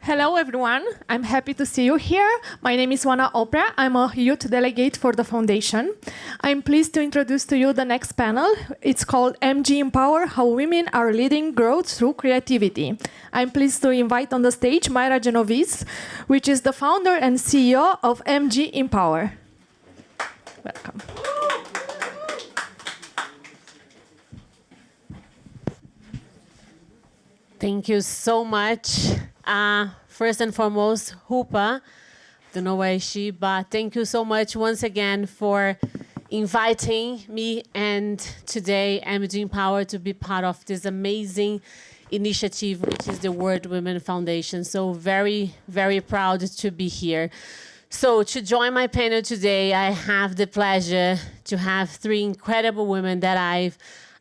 Hello, everyone. I'm happy to see you here. My name is Wana Oprah. I'm a youth delegate for the foundation. I'm pleased to introduce to you the next panel. It's called MG Empower, How Women Are Leading Growth Through Creativity. I'm pleased to invite on the stage MAIRA GENOVESE, which is the founder and CEO of MG Empower. Welcome. Thank you so much. First and foremost, Hoopa, don't know where is she, but thank you so much once again for inviting me and today MG Empower to be part of this amazing initiative, which is the World Women Foundation. So very, very proud to be here. So to join my panel today, I have the pleasure to have three incredible women that I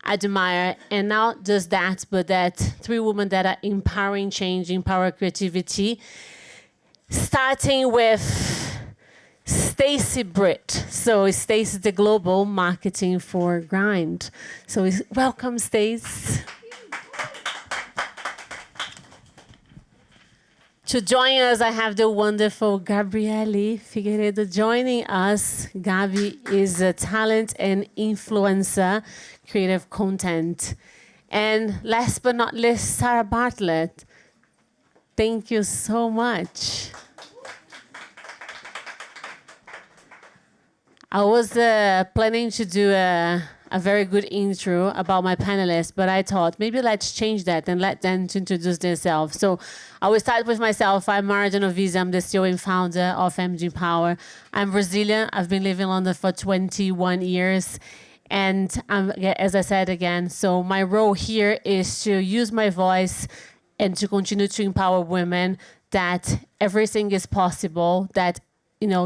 admire, and not just that, but that three women that are empowering change, empower creativity, starting with STACEY BRITT. So STACEY is the global marketing for Grind. So welcome, Stace. To join us, I have the wonderful Gabriele Figueiredo joining us. Gabi is a talent and influencer, creative content. And last but not least, Sarah Bartlett. Thank you so much. I was planning to do a very good intro about my panelists, but I thought maybe let's change that and let them introduce themselves. So I will start with myself. I'm MAIRA GENOVESE. I'm the CEO and founder of MG Empower. I'm Brazilian. I've been living in London for 21 years. And as I said again, so my role here is to use my voice and to continue to empower women that everything is possible, that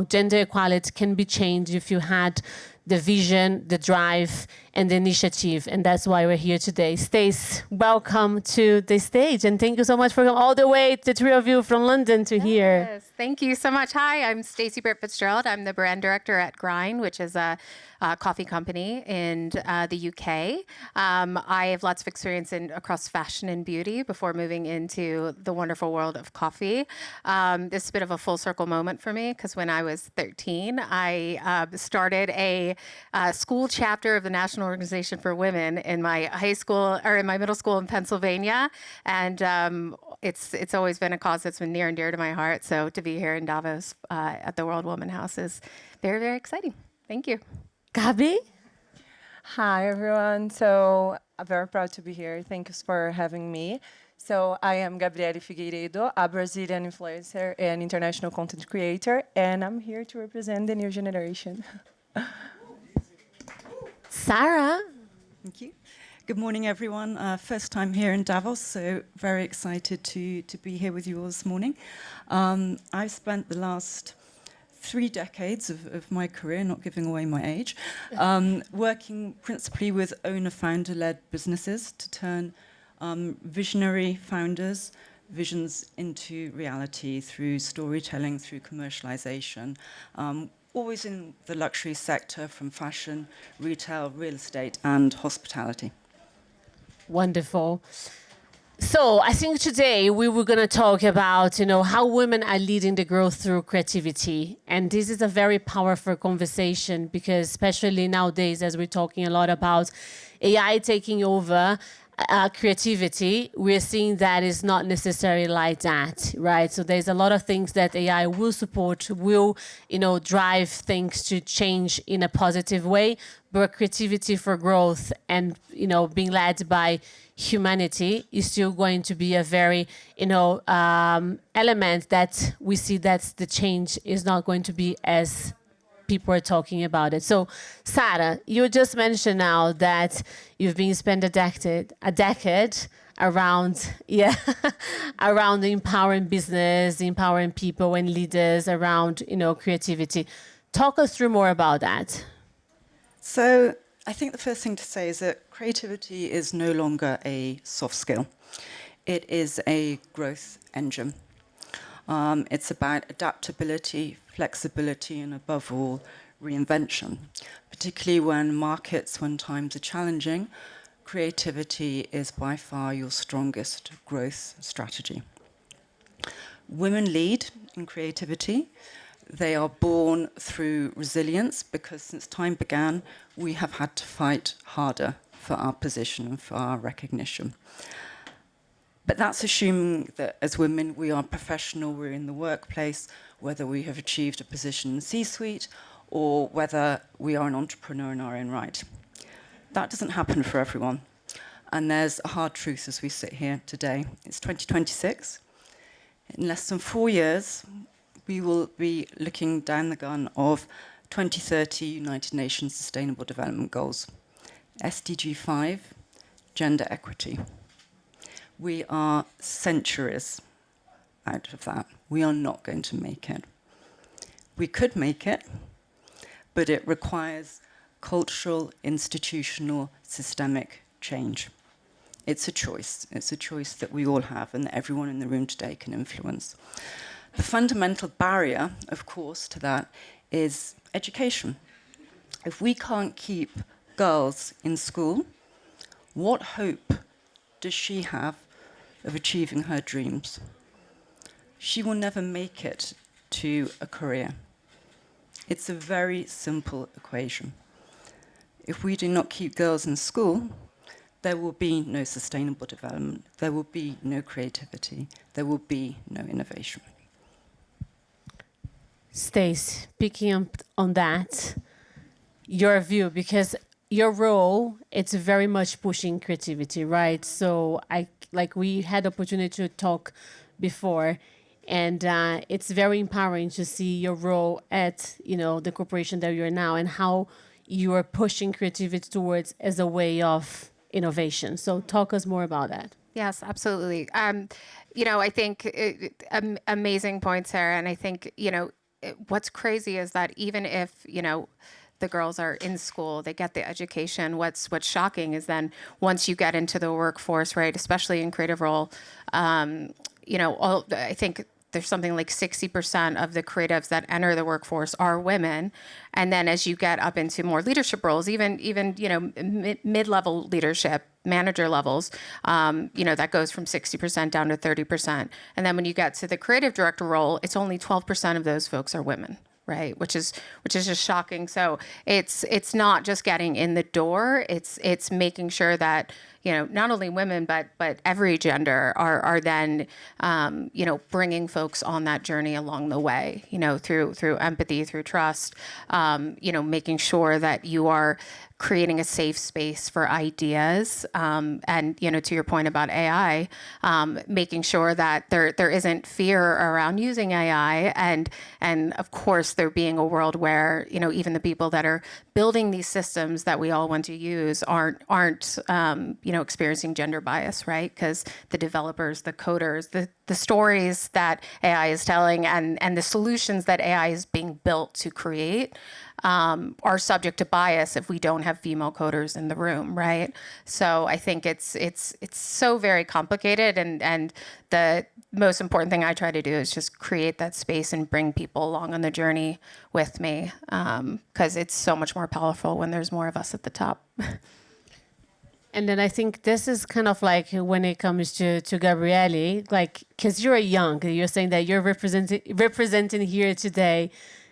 gender equality can be changed if you had the vision, the drive, and the initiative. And that's why we're here today. Stace, welcome to the stage. And thank you so much for coming all the way, the three of you from London to here. Yes, thank you so much. Hi, I'm Stacey BRITT FITZGERALD. I'm the brand director at Grind, which is a coffee company in the UK. I have lots of experience across fashion and beauty before moving into the wonderful world of coffee. This is a bit of a full circle moment for me because when I was 13, I started a school chapter of the National Organization for Women in my high school or in my middle school in Pennsylvania, and it's always been a cause that's been near and dear to my heart. So to be here in Davos at the World Woman House is very, very exciting. Thank you. Gabi? Hi, everyone. So I'm very proud to be here. Thank you for having me. So I am Gabriele Figueiredo, a Brazilian influencer and international content creator, and I'm here to represent the new generation. Sarah? Thank you. Good morning, everyone. First time here in Davos, so very excited to be here with you all this morning. I've spent the last 3 decades of my career, not giving away my age, working principally with owner-founder-led businesses to turn visionary founders' visions into reality through storytelling, through commercialization, always in the luxury sector from fashion, retail, real estate, and hospitality. Wonderful. So I think today we were going to talk about, how women are leading the growth through creativity. And this is a very powerful conversation because especially nowadays, as we're talking a lot about AI taking over creativity, we're seeing that it's not necessarily like that, right? So there's a lot of things that AI will support, will, drive things to change in a positive way, but creativity for growth and, being led by humanity is still going to be a very, element that we see that the change is not going to be as people are talking about it. So, Sarah, you just mentioned now that you've been spent a decade around, around empowering business, empowering people and leaders around, creativity. Talk us through more about that. So I think the first thing to say is that creativity is no longer a soft skill. It is a growth engine. It's about adaptability, flexibility, and above all, reinvention. Particularly when times are challenging, creativity is by far your strongest growth strategy. Women lead in creativity. They are born through resilience because since time began, we have had to fight harder for our position and for our recognition. But that's assuming that as women, we are professional, we're in the workplace, whether we have achieved a position in C-suite or whether we are an entrepreneur in our own right. That doesn't happen for everyone. And there's a hard truth as we sit here today. It's 2026. In less than 4 years, we will be looking down the gun of 2030 United Nations Sustainable Development Goals. SDG 5, gender equity. We are centuries out of that. We are not going to make it. We could make it, but it requires cultural, institutional, systemic change. It's a choice. It's a choice that we all have and that everyone in the room today can influence. The fundamental barrier, of course, to that is education. If we can't keep girls in school, what hope does she have of achieving her dreams? She will never make it to a career. It's a very simple equation. If we do not keep girls in school, there will be no sustainable development, there will be no creativity, there will be no innovation. Stace, picking up on that, your view, because your role, it's very much pushing creativity, right? So we had opportunity to talk before, and it's very empowering to see your role at, the corporation that you're now and how you are pushing creativity towards as a way of innovation. So talk us more about that. Yes, absolutely. I think amazing point, Sarah. And I think, what's crazy is that even if, the girls are in school, they get the education. What's shocking is then once you get into the workforce, right, especially in creative role, I think there's something like 60% of the creatives that enter the workforce are women. And then as you get up into more leadership roles, even mid-level leadership, manager levels, that goes from 60% down to 30%. And then when you get to the creative director role, it's only 12% of those folks are women. Right, which is just shocking. So it's not just getting in the door. It's making sure that not only women but every gender are then bringing folks on that journey along the way. Through empathy, through trust. Making sure that you are creating a safe space for ideas, and to your point about AI, making sure that there isn't fear around using AI, and of course there being a world where even the people that are building these systems that we all want to use aren't experiencing gender bias, right? Because the developers, the coders, the stories that AI is telling, and the solutions that AI is being built to create are subject to bias if we don't have female coders in the room, right? So I think it's so very complicated, and the most important thing I try to do is just create that space and bring people along on the journey with me, because it's so much more powerful when there's more of us at the top. And then I think this is kind of like when it comes to Gabriele, because you're you're saying that you're representing here today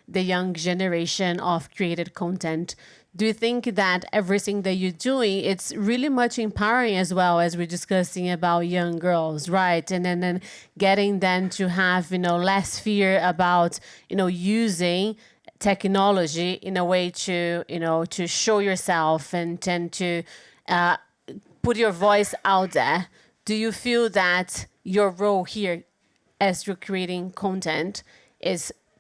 the young generation of created content. Do you think that everything that you're doing, it's really much empowering as well, as we're discussing about young girls, right? And then getting them to have, less fear about, using technology in a way to, to show yourself and tend to put your voice out there. Do you feel that your role here as you're creating content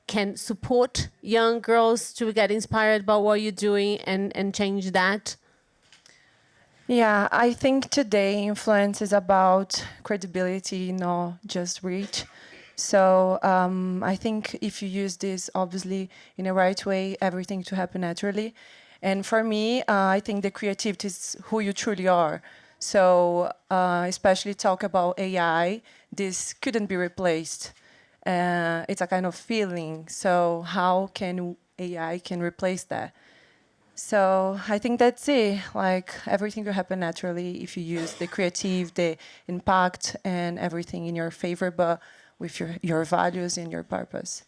can support young girls to get inspired by what you're doing and change that? Yeah, I think today influence is about credibility, not just reach. So I think if you use this, obviously, in the right way, everything to happen naturally. And for me, I think the creativity is who you truly are. So especially talk about AI, this couldn't be replaced. It's a kind of feeling. So how can AI can replace that? So I think that's it. Everything will happen naturally if you use the creative, the impact, and everything in your favor. But with your values and your purpose.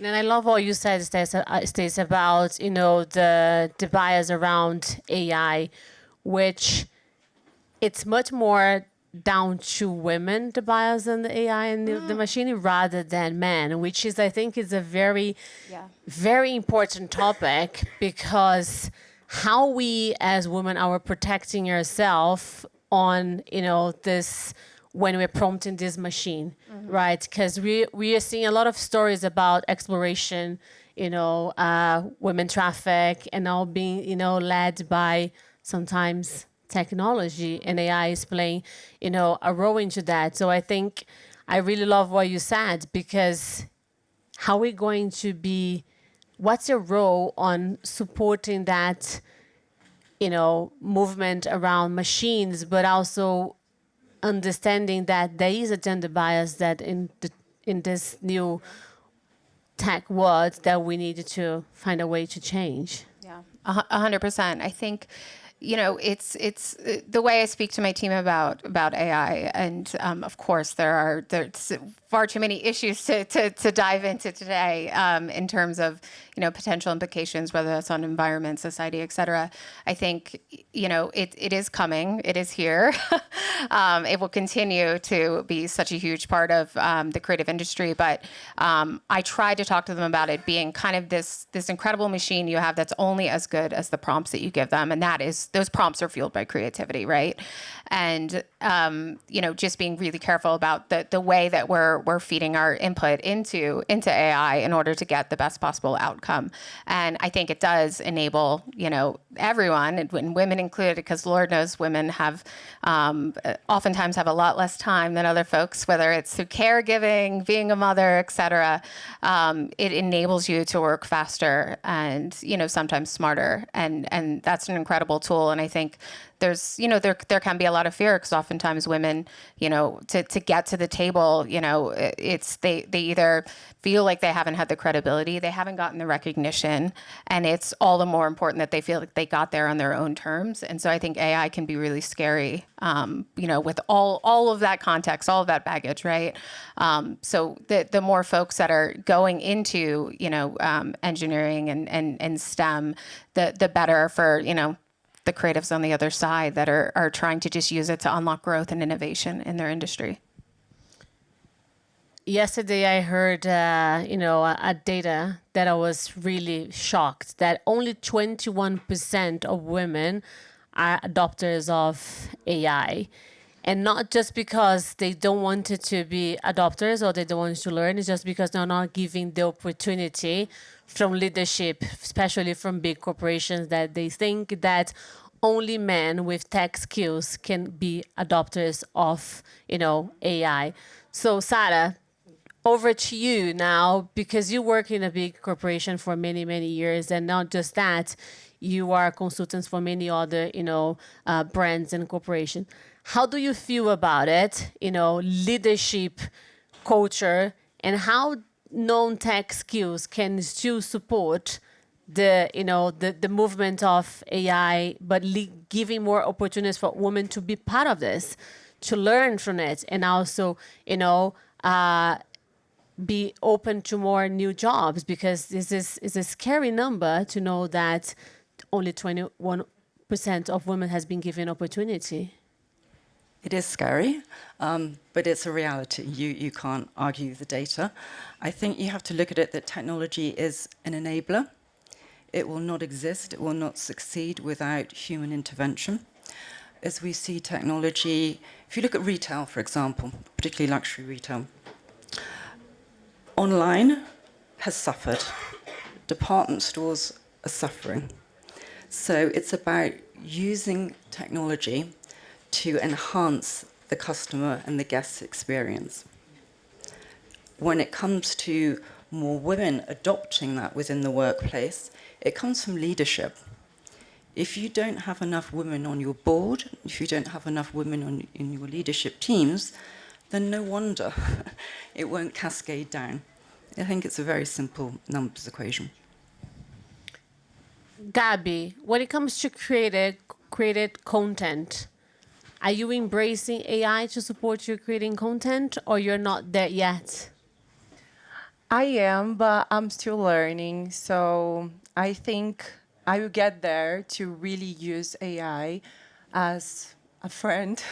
And I love what you said, Stacey, about, you know, the bias around AI, which it's much more down to women, the bias in the AI and the machine, rather than men, which is, I think, is a very, very important topic, because how we as women are protecting ourselves on, you know, this, when we're prompting this machine, right? Because we are seeing a lot of stories about exploration, you know, women traffic, and all being, you know, led by sometimes technology, and AI is playing, you know, a role into that. So I think I really love what you said, because how are we going to be, what's your role on supporting that, you know, movement around machines, but also understanding that there is a gender bias that in this new tech world that we need to find a way to change. Yeah, 100%. I think, you know, it's the way I speak to my team about AI, and of course there's far too many issues to dive into today in terms of, you know, potential implications, whether that's on environment, society, et cetera. I think, you know, it is coming, it is here. It will continue to be such a huge part of the creative industry, but I try to talk to them about it being kind of this incredible machine you have that's only as good as the prompts that you give them, and that is, those prompts are fueled by creativity, right? And you know, just being really careful about the way that we're feeding our input into AI in order to get the best possible outcome. And I think it does enable, you know, everyone, and women included, because Lord knows women have oftentimes have a lot less time than other folks, whether it's through caregiving, being a mother, et cetera. It enables you to work faster and, you know, sometimes smarter, and that's an incredible tool. And I think there's, you know, there can be a lot of fear, because oftentimes women, you know, to get to the table, you know, it's they either feel like they haven't had the credibility, they haven't gotten the recognition, and it's all the more important that they feel like they got there on their own terms. And so I think AI can be really scary, you know, with all of that context, all of that baggage, right? So the more folks that are going into, you know, engineering and STEM, the better for, you know, the creatives on the other side that are trying to just use it to unlock growth and innovation in their industry. Yesterday, I heard, you know, a data that I was really shocked, that only 21% of women are adopters of AI. And not just because they don't want it to be adopters or they don't want to learn, it's just because they're not giving the opportunity from leadership, especially from big corporations, that they think that only men with tech skills can be adopters of, you know, AI. So Sarah, over to you now, because you work in a big corporation for many, many years, and not just that, you are consultants for many other, you know, brands and corporations. How do you feel about it, you know, leadership, culture, and how non-tech skills can still support the, you know, the movement of AI, but giving more opportunities for women to be part of this, to learn from it, and also, you know, be open to more new jobs, because this is a scary number to know that only 21% of women has been given opportunity. It is scary, but it's a reality. You can't argue the data. I think you have to look at it that technology is an enabler. It will not exist, it will not succeed without human intervention. As we see technology, if you look at retail, for example, particularly luxury retail, online has suffered. Department stores are suffering. So it's about using technology to enhance the customer and the guest experience. When it comes to more women adopting that within the workplace, it comes from leadership. If you don't have enough women on your board, if you don't have enough women in your leadership teams, then no wonder it won't cascade down. I think it's a very simple numbers equation. Gabby, when it comes to created content, Are you embracing AI to support your creating content, or you're not there yet? I am, but I'm still learning. So I think I will get there to really use AI as a friend.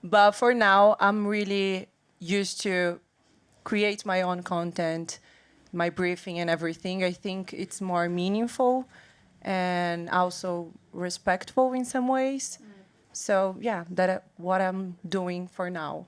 But for now, I'm really used to create my own content, my briefing and everything. I think it's more meaningful and also respectful in some ways. So yeah, that's what I'm doing for now.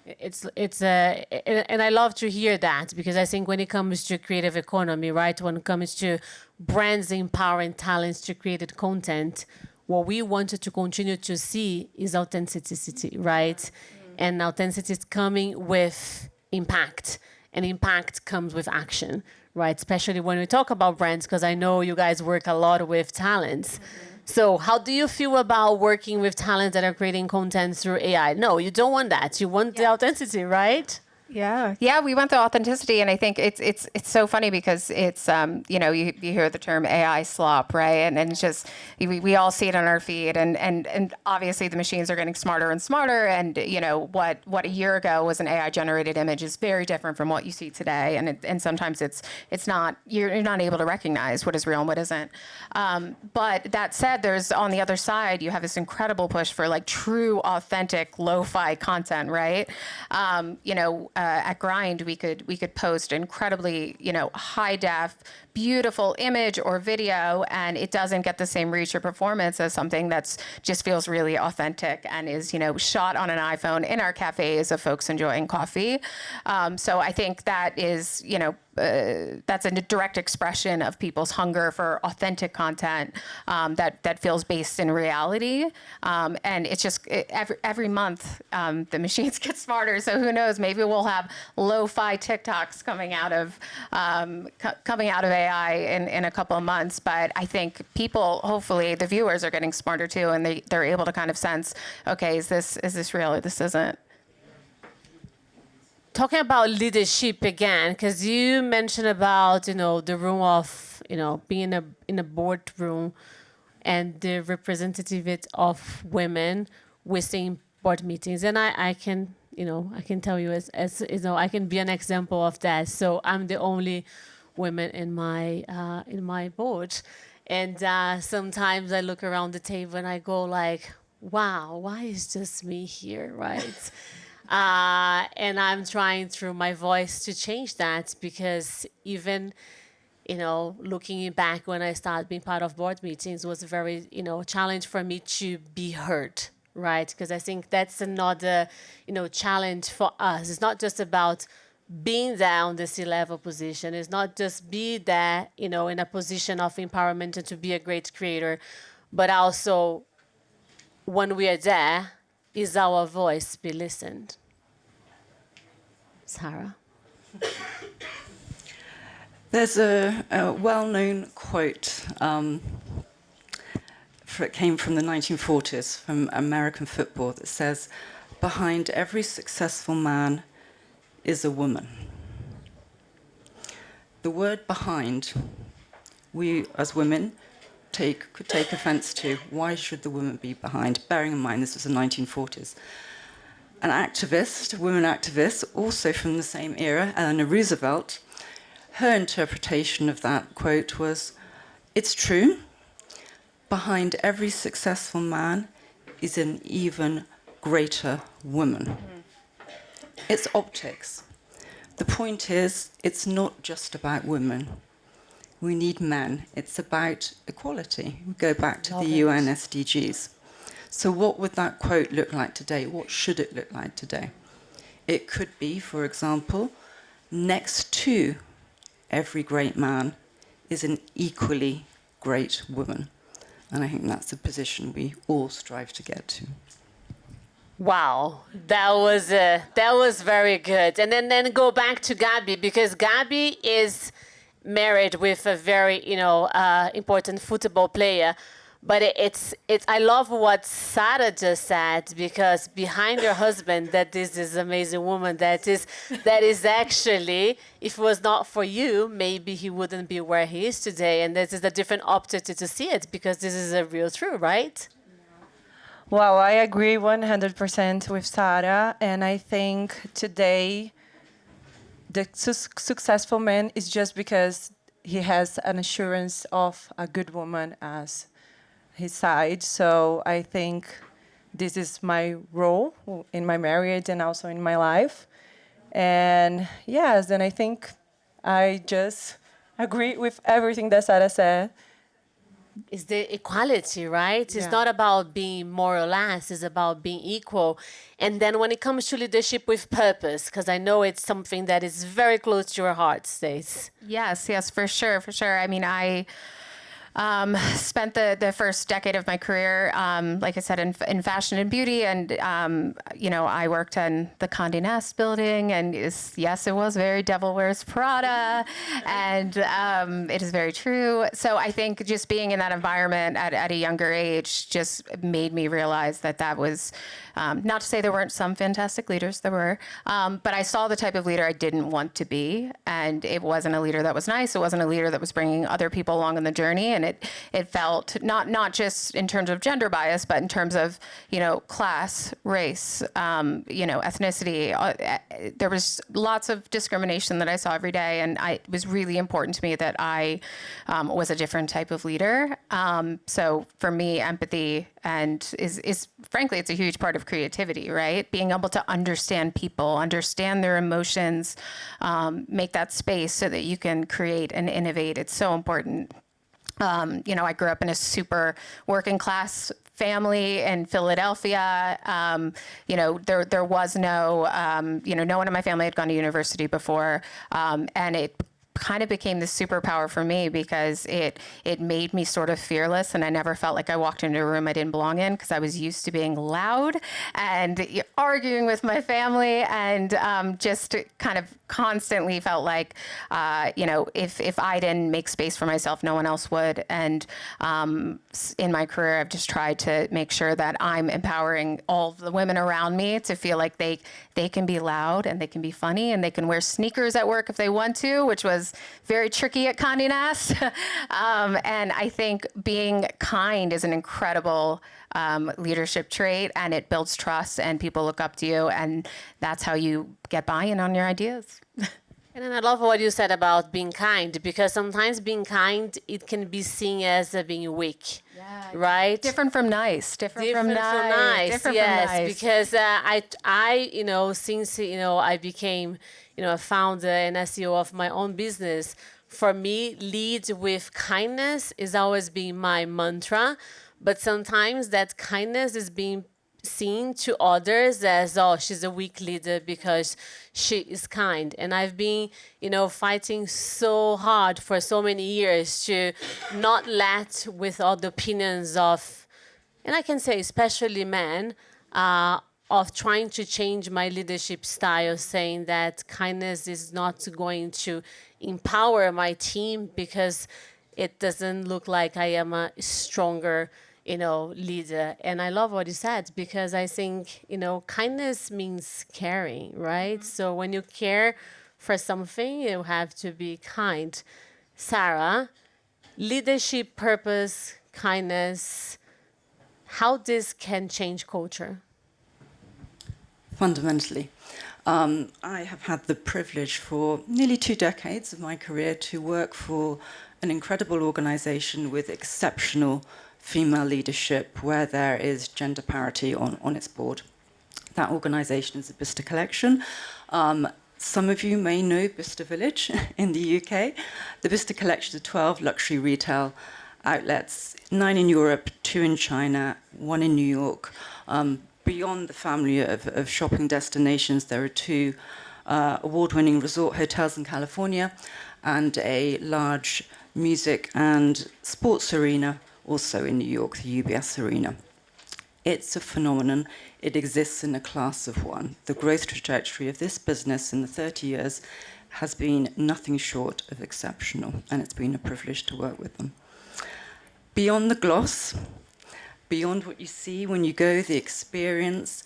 And I love to hear that, because I think when it comes to creative economy, right, when it comes to brands empowering talents to create content, what we wanted to continue to see is authenticity, right? And authenticity is coming with impact, and impact comes with action, right? Especially when we talk about brands, because I know you guys work a lot with talents. So how do you feel about working with talents that are creating content through AI? No, you don't want that. You want the authenticity, right? Yeah, we want the authenticity, and I think it's so funny because it's you hear the term AI slop, right? And it's just we all see it on our feed, and obviously the machines are getting smarter and smarter, and what a year ago was an AI generated image is very different from what you see today, and sometimes it's not, you're not able to recognize what is real and what isn't. But that said, there's on the other side you have this incredible push for like true authentic lo-fi content, right? At Grind, we could post incredibly, high def, beautiful image or video, and it doesn't get the same reach or performance as something that's just feels really authentic and is, shot on an iPhone in our cafes of folks enjoying coffee. So I think that is, that's a direct expression of people's hunger for authentic content that feels based in reality. And it's just every month the machines get smarter. So who knows? Maybe we'll have lo-fi TikToks coming out of AI in a couple of months. But I think people, hopefully, the viewers are getting smarter too, and they're able to kind of sense, okay, is this real or this isn't? Talking about leadership again, because you mentioned about, the room of, being in a boardroom and the representativity of women within board meetings. And I can, I can tell you as I can be an example of that. So I'm the only woman in my board. And sometimes I look around the table and I go like, wow, why is just me here, right? And I'm trying through my voice to change that, because even, looking back when I started being part of board meetings was a very, challenge for me to be heard, right? Because I think that's another, challenge for us. It's not just about being there on the C-level position. It's not just be there, in a position of empowerment and to be a great creator, but also when we are there, is our voice be listened? Sarah? There's a well-known quote. It came from the 1940s, from American football, that says, "Behind every successful man is a woman." The word "behind," we as women could take offense to. Why should the woman be behind? Bearing in mind this was the 1940s. An activist, a woman activist, also from the same era, Eleanor Roosevelt, her interpretation of that quote was, "It's true, behind every successful man is an even greater woman." It's optics. The point is, it's not just about women. We need men. It's about equality. We go back to the UN SDGs. So what would that quote look like today? What should it look like today? It could be, for example, next to every great man is an equally great woman. And I think that's the position we all strive to get to. Wow, that was very good. And then go back to Gabi, because Gabi is married with a very important football player. But it's I love what Sarah just said, because behind your husband, that is this amazing woman that is actually, if it was not for you, maybe he wouldn't be where he is today. And this is a different optic to see it, because this is a real truth, right? Well, I agree 100% with Sarah, and I think today the successful man is just because he has an assurance of a good woman as his side. So I think this is my role in my marriage and also in my life. And yes, and I think I just agree with everything that Sarah said. It's the equality, right? It's Yeah. not about being more or less, it's about being equal. And then when it comes to leadership with purpose, because I know it's something that is very close to your heart, Stace. Yes, for sure, for sure. I mean, I spent the first decade of my career, like I said, in fashion and beauty. And, you know, I worked in the Condé Nast building. And yes, it was very Devil Wears Prada. And it is very true. So I think just being in that environment at a younger age just made me realize that that was, not to say there weren't some fantastic leaders, there were. But I saw the type of leader I didn't want to be. And it wasn't a leader that was nice. It wasn't a leader that was bringing other people along on the journey. And it felt not just in terms of gender bias, but in terms of, you know, class, race, you know, ethnicity. There was lots of discrimination that I saw every day, and it was really important to me that I was a different type of leader. So for me, empathy is frankly, it's a huge part of creativity, right? Being able to understand people, understand their emotions, make that space so that you can create and innovate. It's so important. You know, I grew up in a super working class family in Philadelphia. You know, there was no, you know, no one in my family had gone to university before. And it kind of became this superpower for me because it made me sort of fearless, and I never felt like I walked into a room I didn't belong in because I was used to being loud and arguing with my family, and just kind of constantly felt like, you know, if I didn't make space for myself, no one else would. And in my career, I've just tried to make sure that I'm empowering all the women around me to feel like they can be loud and they can be funny and they can wear sneakers at work if they want to, which was very tricky at Condé Nast. And I think being kind is an incredible leadership trait, and it builds trust and people look up to you, and that's how you get buy-in on your ideas. And then I love what you said about being kind, because sometimes being kind, it can be seen as being weak, right? Different from nice. Different from nice. Different yes, from nice. Because I, you know, since, you know, I became, you know, a founder and CEO of my own business, for me, lead with kindness is always been my mantra. But sometimes that kindness is being seen to others as, oh, she's a weak leader because she is kind. And I've been, you know, fighting so hard for so many years to not let with all the opinions of, and I can say especially men, of trying to change my leadership style, saying that kindness is not going to empower my team because it doesn't look like I am a stronger, you know, leader. And I love what you said, because I think, you know, kindness means caring, right? Mm-hmm. So when you care for something, you have to be kind. Sarah, leadership, purpose, kindness, how this can change culture? Fundamentally. I have had the privilege for nearly 2 decades of my career to work for an incredible organization with exceptional female leadership where there is gender parity on its board. That organization is the Bicester Collection. Some of you may know Bicester Village in the UK. The Bicester Collection is 12 luxury retail outlets, 9 in Europe, 2 in China, 1 in New York. Beyond the family of shopping destinations, there are 2 award-winning resort hotels in California and a large music and sports arena also in New York, the UBS Arena. It's a phenomenon. It exists in a class of one. The growth trajectory of this business in the 30 years has been nothing short of exceptional, and it's been a privilege to work with them. Beyond the gloss, beyond what you see when you go, the experience,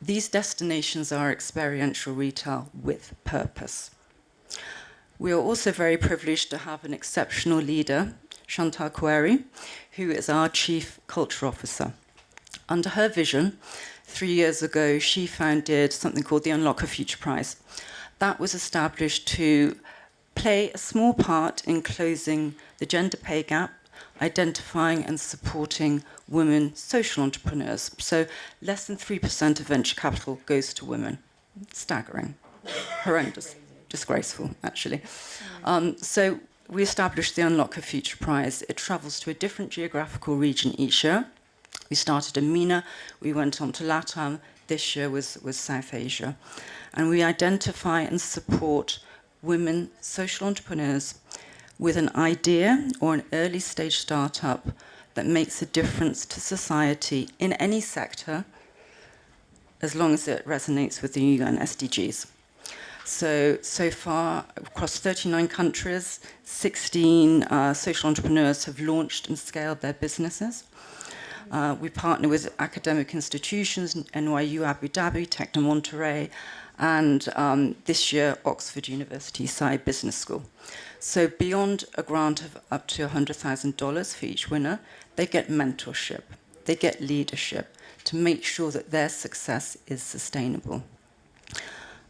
these destinations are experiential retail with purpose. We are also very privileged to have an exceptional leader, Chantal Query, who is our Chief Culture Officer. under her vision, 3 years ago, she founded something called the Unlock Her Future Prize. That was established to play a small part in closing the gender pay gap, identifying and supporting women social entrepreneurs. So less than 3% of venture capital goes to women. Staggering, horrendous, disgraceful, actually. So we established the Unlock Her Future Prize. It travels to a different geographical region each year. We started in MENA, we went on to LATAM, this year was South Asia. And we identify and support women social entrepreneurs with an idea or an early stage startup that makes a difference to society in any sector, as long as it resonates with the UN SDGs. So far, across 39 countries, 16 social entrepreneurs have launched and scaled their businesses. We partner with academic institutions, NYU, Abu Dhabi, Techno Monterey, and this year, Oxford University Sci Business School. So beyond a grant of up to $100,000 for each winner, they get mentorship, they get leadership to make sure that their success is sustainable.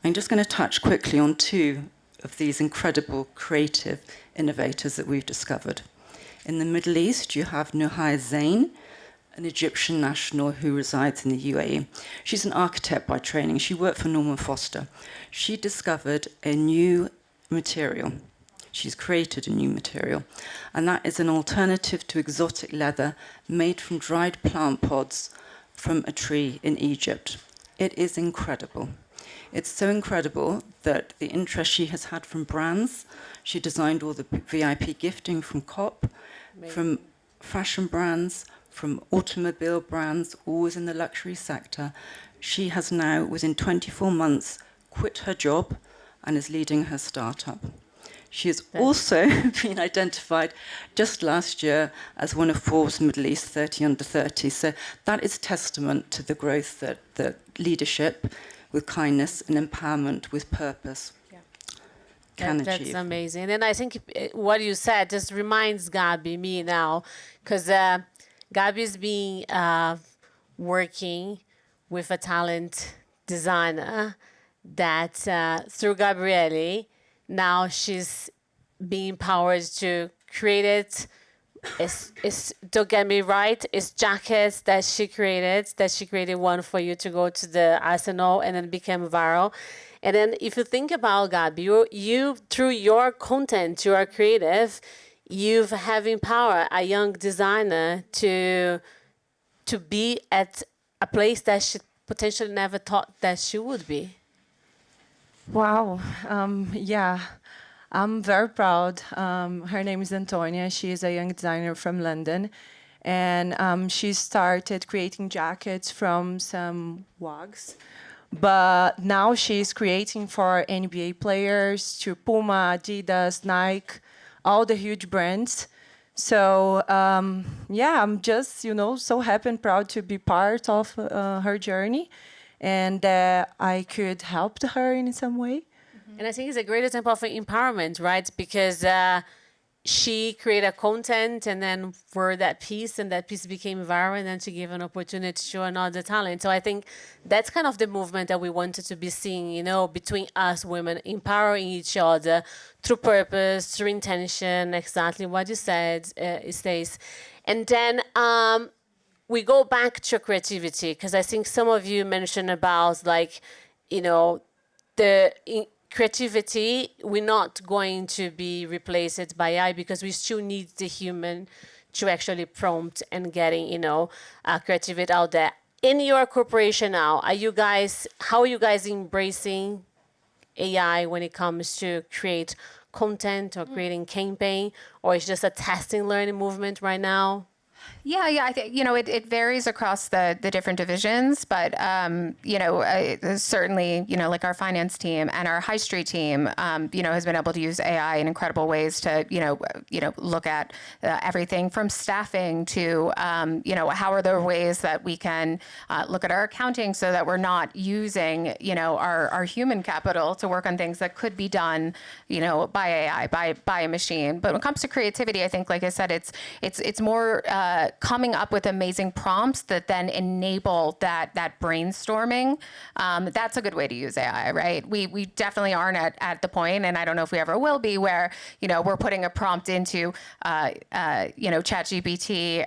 I'm just going to touch quickly on two of these incredible creative innovators that we've discovered. In the Middle East, you have Nuhaya Zain, an Egyptian national who resides in the UAE. She's an architect by training. She worked for Norman Foster. She discovered a new material. She's created a new material, and that is an alternative to exotic leather made from dried plant pods from a tree in Egypt. It is incredible. It's so incredible that the interest she has had from brands, she designed all the VIP gifting from COP, from fashion brands, from automobile brands, always in the luxury sector. She has now, within 24 months, quit her job and is leading her startup. She has also been identified just last year as one of Forbes Middle East 30 under 30. So that is testament to the growth that leadership with kindness and empowerment with purpose can achieve. That's amazing. And I think what you said just reminds Gabi, me now, because Gabi's been working with a talent designer that through Gabriele, now she's being empowered to create it. Don't get me right, it's jackets that she created one for you to go to the arsenal and then became viral. And then if you think about Gabi, you through your content, you are creative, you have empowered a young designer to be at a place that she potentially never thought that she would be. Wow. Yeah, I'm very proud. Her name is Antonia. She is a young designer from London. And she started creating jackets from some wogs. But now she's creating for NBA players, to Puma, Adidas, Nike, all the huge brands. So, yeah, I'm just, so happy and proud to be part of her journey, and I could help her in some way. And I think it's a great example of empowerment, right? Because she created content, and then for that piece, and that piece became viral, and then she gave an opportunity to another talent. So I think that's kind of the movement that we wanted to be seeing, between us women, empowering each other through purpose, through intention, exactly what you said, Stace. And then we go back to creativity, because I think some of you mentioned about, creativity, we're not going to be replaced by AI, because we still need the human to actually prompt and getting, creativity out there. In your corporation now, how are you guys embracing AI when it comes to create content or creating campaign, or it's just a testing learning movement right now? Yeah, I think, it varies across the different divisions, but, certainly, like our finance team and our high street team, has been able to use AI in incredible ways to, look at everything from staffing to, how are there ways that we can look at our accounting so that we're not using, our human capital to work on things that could be done, by AI, by a machine. But when it comes to creativity, I think, like I said, it's more coming up with amazing prompts that then enable that brainstorming. That's a good way to use AI, right? We definitely aren't at the point, and I don't know if we ever will be, where, we're putting a prompt into, ChatGPT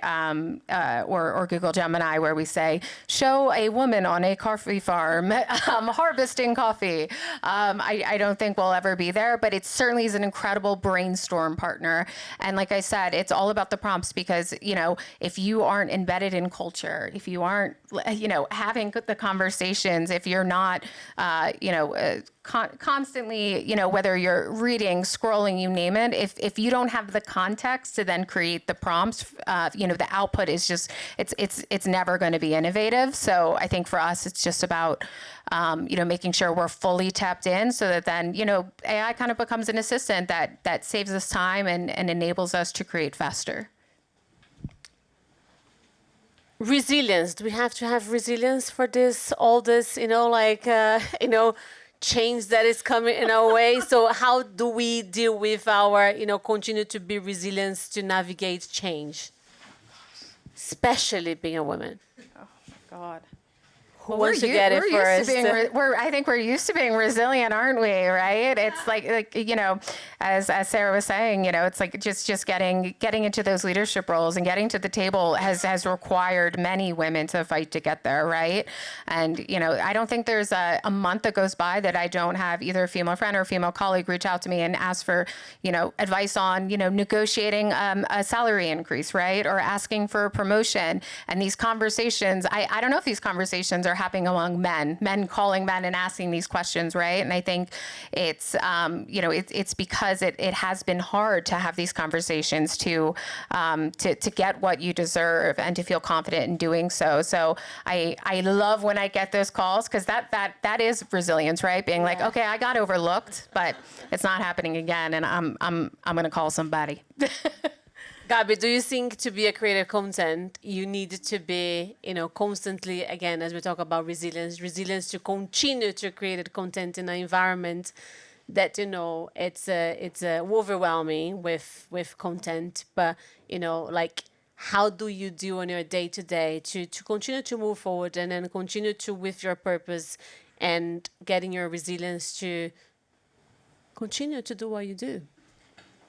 or Google Gemini, where we say, show a woman on a coffee farm harvesting coffee. I don't think we'll ever be there, but it certainly is an incredible brainstorm partner. And like I said, it's all about the prompts, because, if you aren't embedded in culture, if you aren't, having the conversations, if you're not, constantly, whether you're reading, scrolling, you name it, if you don't have the context to then create the prompts, the output is just, it's never going to be innovative. So I think for us, it's just about, making sure we're fully tapped in, so that then, AI kind of becomes an assistant that saves us time and enables us to create faster. Resilience. Do we have to have resilience for this, all this, change that is coming in our way? So how do we deal with our, continue to be resilient to navigate change, especially being a woman? Oh my God. Who wants to get it first? I think we're used to being resilient, aren't we? Right? It's like as Sarah was saying, it's like just getting into those leadership roles and getting to the table has required many women to fight to get there, right? And I don't think there's a month that goes by that I don't have either a female friend or a female colleague reach out to me and ask for advice on negotiating a salary increase, right, or asking for a promotion. And these conversations, I don't know if these conversations are happening among men calling men and asking these questions, right? And I think it's it's because it has been hard to have these conversations to get what you deserve and to feel confident in doing so. So I love when I get those calls, because that is resilience, right? Being like, okay, I got overlooked, but it's not happening again, and I'm going to call somebody. Gabi, do you think to be a creator content, you need to be, constantly, again, as we talk about resilience to continue to create content in an environment that, it's overwhelming with content, but, how do you do on your day-to-day to continue to move forward and then continue to with your purpose and getting your resilience to continue to do what you do?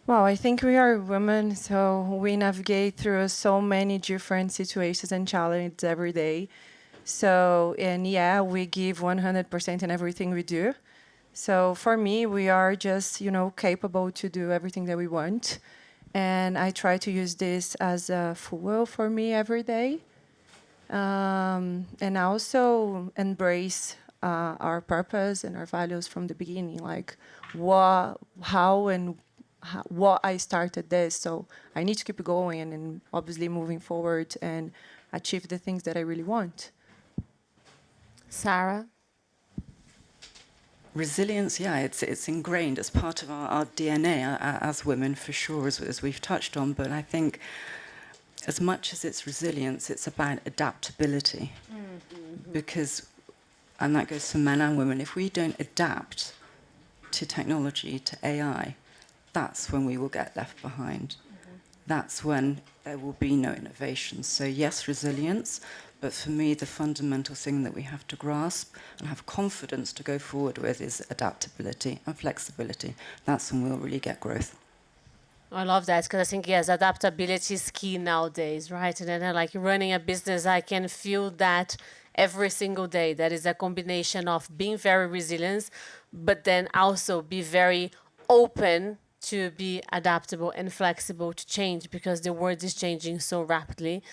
Well, I think we are women, so we navigate through so many different situations and challenges every day. So, and we give 100% in everything we do. So for me, we are just, capable to do everything that we want. And I try to use this as a fuel for me every day. And also embrace our purpose and our values from the beginning, like what I started this, so I need to keep going and obviously moving forward and achieve the things that I really want. Sarah? Resilience, it's ingrained as part of our DNA as women, for sure, as we've touched on. But I think as much as it's resilience, it's about adaptability. Mm-hmm. Because, and that goes for men and women, if we don't adapt to technology, to AI, that's when we will get left behind. Mm-hmm. That's when there will be no innovation. So yes, resilience, but for me, the fundamental thing that we have to grasp and have confidence to go forward with is adaptability and flexibility. That's when we'll really get growth. I love that, because I think, yes, adaptability is key nowadays, right? And then, like, running a business, I can feel that every single day. That is a combination of being very resilient, but then also be very open to be adaptable and flexible to change, because the world is changing so rapidly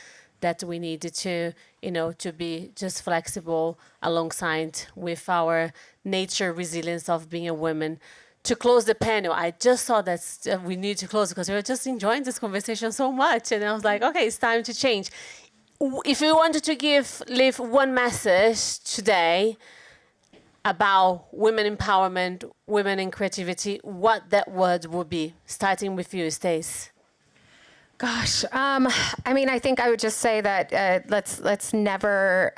that we need to, to be just flexible alongside with our nature resilience of being a woman. To close the panel, I just saw that we need to close because we were just enjoying this conversation so much. And I was like, okay, it's time to change. If you wanted to leave one message today about women empowerment, women in creativity, what that word would be? Starting with you, Stace. Gosh, I think I would just say that let's never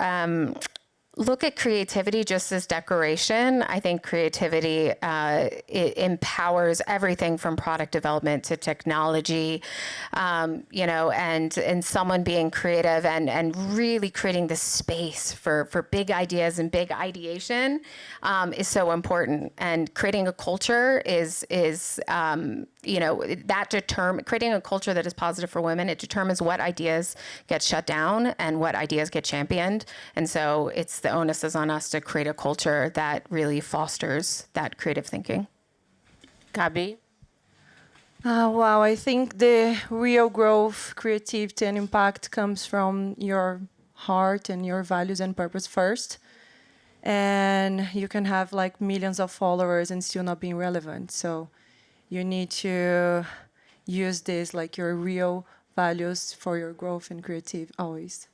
look at creativity just as decoration. I think creativity it empowers everything from product development to technology, you know, and someone being creative and really creating the space for big ideas and big ideation is so important. And creating a culture is you know, creating a culture that is positive for women. It determines what ideas get shut down and what ideas get championed. And so it's the onus is on us to create a culture that really fosters that creative thinking. Gabi? Wow, I think the real growth, creativity, and impact comes from your heart and your values and purpose first. And you can have like millions of followers and still not being relevant. So you need to use this, like your real values for your growth and creative always.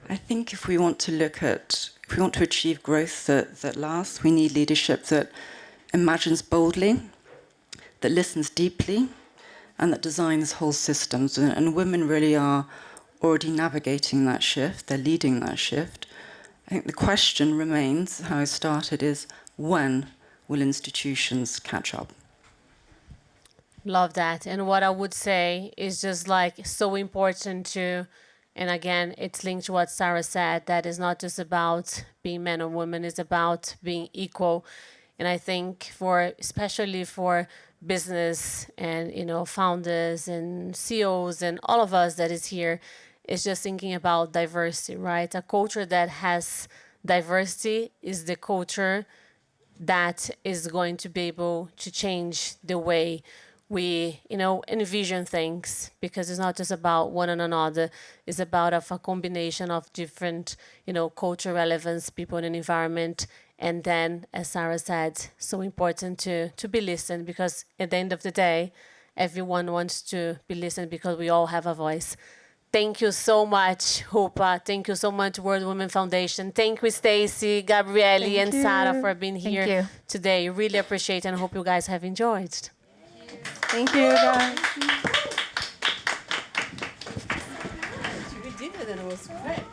I think if we want to achieve growth that lasts, we need leadership that imagines boldly, that listens deeply, and that designs whole systems. And women really are already navigating that shift. They're leading that shift. I think the question remains, how I started, is when will institutions catch up? Love that. And what I would say is just like so important to, and again, it's linked to what Sarah said, that is not just about being men or women, it's about being equal. And I think especially for business and, you know, founders and CEOs and all of us that is here, is just thinking about diversity, right? A culture that has diversity is the culture that is going to be able to change the way we, you know, envision things, because it's not just about one and another. It's about a combination of different, you know, culture relevance, people and environment. And then, as Sarah said, so important to be listened, because at the end of the day, everyone wants to be listened because we all have a voice. Thank you so much, Rupa. Thank you so much, World Women Foundation. Thank you, Stacey, Gabriele, and Sarah for being here today. Really appreciate it and hope you guys have enjoyed. Thank you, guys. We did it and it was great.